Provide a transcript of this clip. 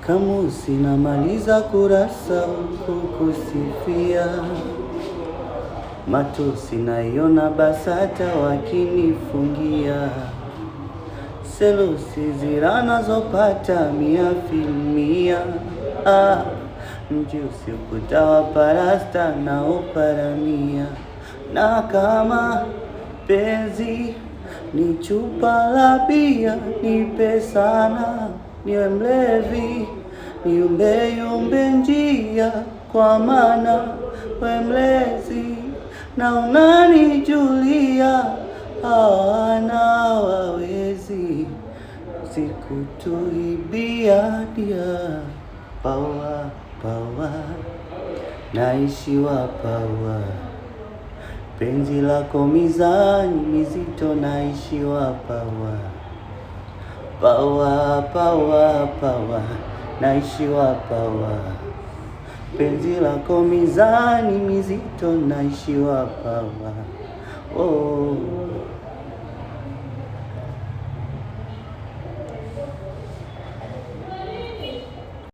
Kamusi namaliza kurasa kukusifia, matusi naiona BASATA wakinifungia, selusi zira nazopata 100%. Mji usiokuta wa parasta na uparamia, na kama penzi ni chupa la bia, nipe sana niwe mlevi, niumbe njia, kwa maana we mlezi na unanijulia. Hawana wawezi sikutuibia dia. Pawa naishiwa pawa, penzi lako mizani mizito, naishiwa pawa. Pawa naishiwa pawa, penzi lako mizani mizito, naishiwa pawa. Oh.